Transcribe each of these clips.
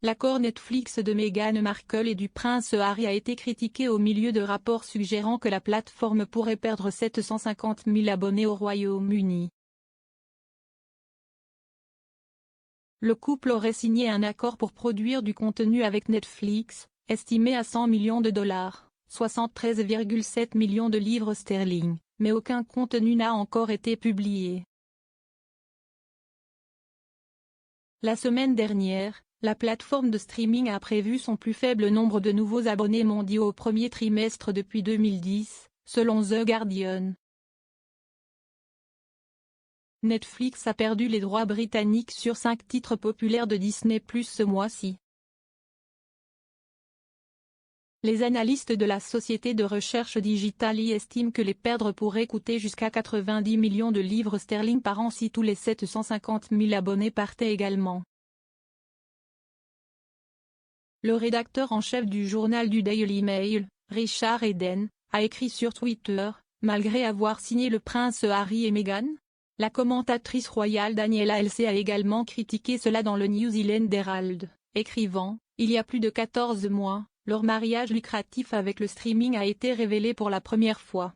L'accord Netflix de Meghan Markle et du prince Harry a été critiqué au milieu de rapports suggérant que la plateforme pourrait perdre 750 000 abonnés au Royaume-Uni. Le couple aurait signé un accord pour produire du contenu avec Netflix, estimé à 100 millions de dollars, 73,7 millions de livres sterling, mais aucun contenu n'a encore été publié. La semaine dernière, la plateforme de streaming a prévu son plus faible nombre de nouveaux abonnés mondiaux au premier trimestre depuis 2010, selon The Guardian. Netflix a perdu les droits britanniques sur 5 titres populaires de Disney+ ce mois-ci. Les analystes de la société de recherche Digitally estiment que les perdre pourraient coûter jusqu'à 90 millions de livres sterling par an si tous les 750 000 abonnés partaient également. Le rédacteur en chef du journal du Daily Mail, Richard Eden, a écrit sur Twitter, malgré avoir signé le prince Harry et Meghan. La commentatrice royale Daniela LC a également critiqué cela dans le New Zealand Herald, écrivant « Il y a plus de 14 mois, leur mariage lucratif avec le streaming a été révélé pour la première fois.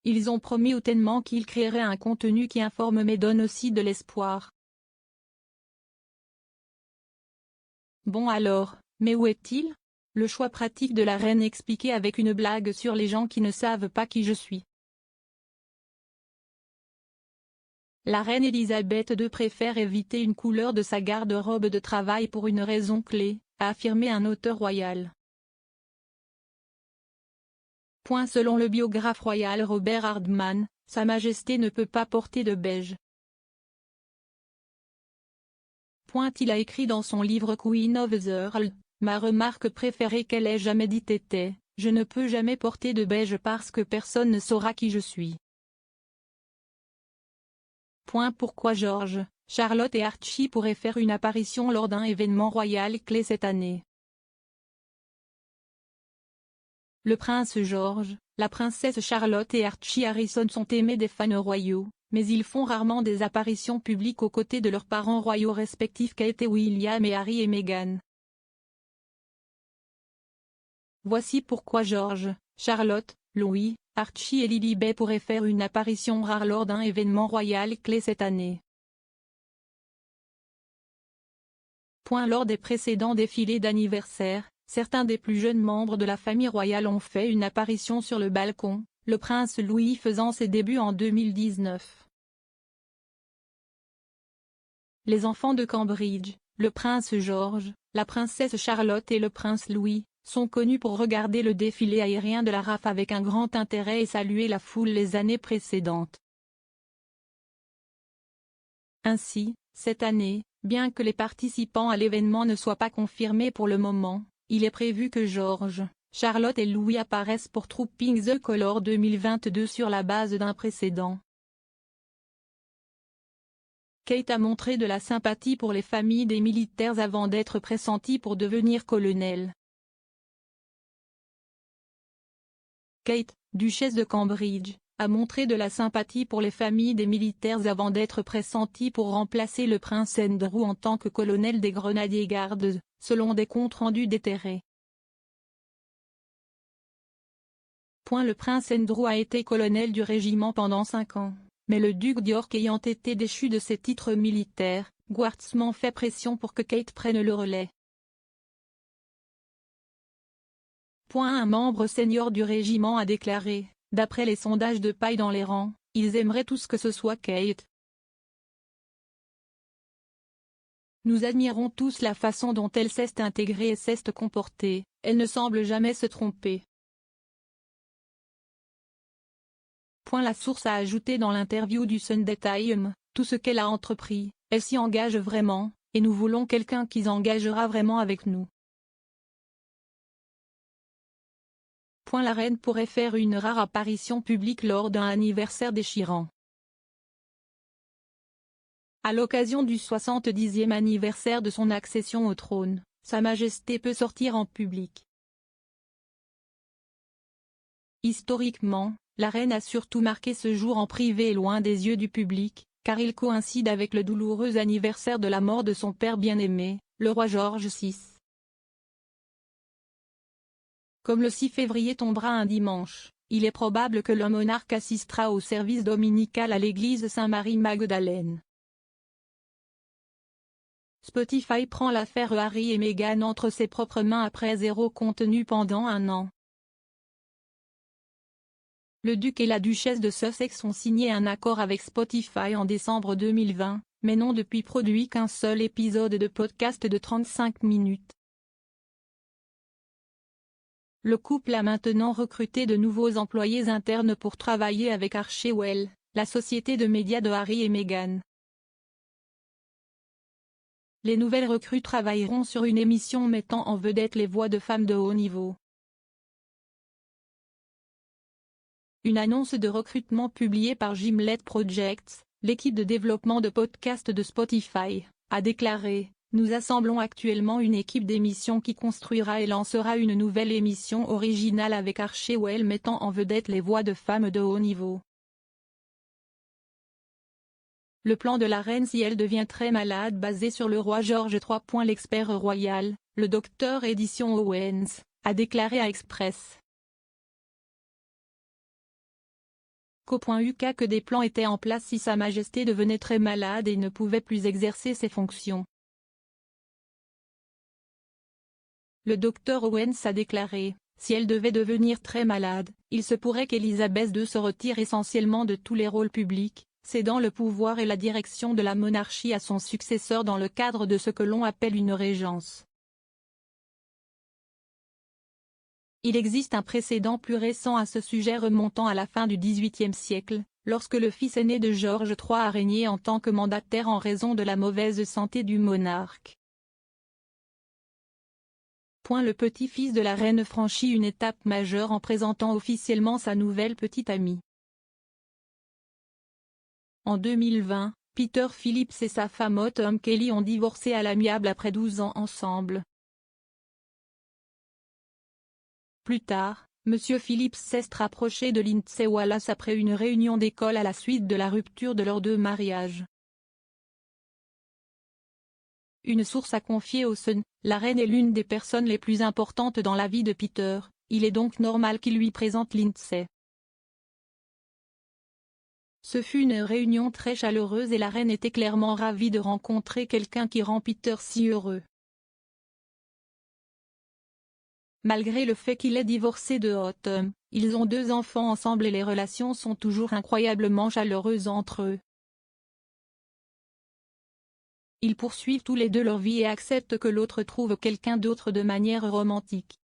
Ils ont promis hautement qu'ils créeraient un contenu qui informe mais donne aussi de l'espoir. Bon alors, mais où est-il ? Le choix pratique de la reine expliqué avec une blague sur les gens qui ne savent pas qui je suis. La reine Elisabeth II préfère éviter une couleur de sa garde-robe de travail pour une raison clé, a affirmé un auteur royal. Selon le biographe royal Robert Hardman, Sa Majesté ne peut pas porter de beige. Il a écrit dans son livre Queen of the World, ma remarque préférée qu'elle ait jamais dite était, je ne peux jamais porter de beige parce que personne ne saura qui je suis. Pourquoi George, Charlotte et Archie pourraient faire une apparition lors d'un événement royal clé cette année. Le prince George, la princesse Charlotte et Archie Harrison sont aimés des fans royaux, mais ils font rarement des apparitions publiques aux côtés de leurs parents royaux respectifs Kate et William et Harry et Meghan. Voici pourquoi George, Charlotte, Louis, Archie et Lilibet pourraient faire une apparition rare lors d'un événement royal clé cette année. Lors des précédents défilés d'anniversaire, certains des plus jeunes membres de la famille royale ont fait une apparition sur le balcon, le prince Louis faisant ses débuts en 2019. Les enfants de Cambridge, le prince George, la princesse Charlotte et le prince Louis, sont connus pour regarder le défilé aérien de la RAF avec un grand intérêt et saluer la foule les années précédentes. Ainsi, cette année, bien que les participants à l'événement ne soient pas confirmés pour le moment, il est prévu que George, Charlotte et Louis apparaissent pour Trooping the Colour 2022 sur la base d'un précédent. Kate a montré de la sympathie pour les familles des militaires avant d'être pressentie pour devenir colonel. Kate, duchesse de Cambridge, a montré de la sympathie pour les familles des militaires avant d'être pressentie pour remplacer le prince Andrew en tant que colonel des Grenadier Guards, selon des comptes rendus déterrés. Le prince Andrew a été colonel du régiment pendant 5 ans, mais le duc d'York ayant été déchu de ses titres militaires, Guardsman fait pression pour que Kate prenne le relais. Un membre senior du régiment a déclaré, d'après les sondages de paille dans les rangs, ils aimeraient tous que ce soit Kate. Nous admirons tous la façon dont elle s'est intégrée et s'est comportée, elle ne semble jamais se tromper. La source a ajouté dans l'interview du Sunday Times, tout ce qu'elle a entrepris, elle s'y engage vraiment, et nous voulons quelqu'un qui s'engagera vraiment avec nous. La reine pourrait faire une rare apparition publique lors d'un anniversaire déchirant. À l'occasion du 70e anniversaire de son accession au trône, Sa Majesté peut sortir en public. Historiquement, la reine a surtout marqué ce jour en privé et loin des yeux du public, car il coïncide avec le douloureux anniversaire de la mort de son père bien-aimé, le roi George VI. Comme le 6 février tombera un dimanche, il est probable que le monarque assistera au service dominical à l'église Saint-Marie-Magdalène. Spotify prend l'affaire Harry et Meghan entre ses propres mains après zéro contenu pendant un an. Le duc et la duchesse de Sussex ont signé un accord avec Spotify en décembre 2020, mais n'ont depuis produit qu'un seul épisode de podcast de 35 minutes. Le couple a maintenant recruté de nouveaux employés internes pour travailler avec Archewell, la société de médias de Harry et Meghan. Les nouvelles recrues travailleront sur une émission mettant en vedette les voix de femmes de haut niveau. Une annonce de recrutement publiée par Gimlet Projects, l'équipe de développement de podcasts de Spotify, a déclaré: « Nous assemblons actuellement une équipe d'émissions qui construira et lancera une nouvelle émission originale avec Archewell mettant en vedette les voix de femmes de haut niveau. » Le plan de la reine si elle devient très malade basé sur le roi George III. L'expert royal, le Dr Edition Owens, a déclaré à Express. .uk que des plans étaient en place si Sa Majesté devenait très malade et ne pouvait plus exercer ses fonctions. Le Dr Owens a déclaré: « Si elle devait devenir très malade, il se pourrait qu'Élisabeth II se retire essentiellement de tous les rôles publics, cédant le pouvoir et la direction de la monarchie à son successeur dans le cadre de ce que l'on appelle une régence. » Il existe un précédent plus récent à ce sujet remontant à la fin du XVIIIe siècle, lorsque le fils aîné de George III a régné en tant que mandataire en raison de la mauvaise santé du monarque. Le petit-fils de la reine franchit une étape majeure en présentant officiellement sa nouvelle petite amie. En 2020, Peter Phillips et sa femme Autumn Kelly ont divorcé à l'amiable après 12 ans ensemble. Plus tard, M. Phillips s'est rapproché de Lindsay Wallace après une réunion d'école à la suite de la rupture de leurs deux mariages. Une source a confié au Sun: « La reine est l'une des personnes les plus importantes dans la vie de Peter, il est donc normal qu'il lui présente Lindsay. » Ce fut une réunion très chaleureuse et la reine était clairement ravie de rencontrer quelqu'un qui rend Peter si heureux. Malgré le fait qu'il est divorcé de Autumn, ils ont 2 enfants ensemble et les relations sont toujours incroyablement chaleureuses entre eux. Ils poursuivent tous les deux leur vie et acceptent que l'autre trouve quelqu'un d'autre de manière romantique.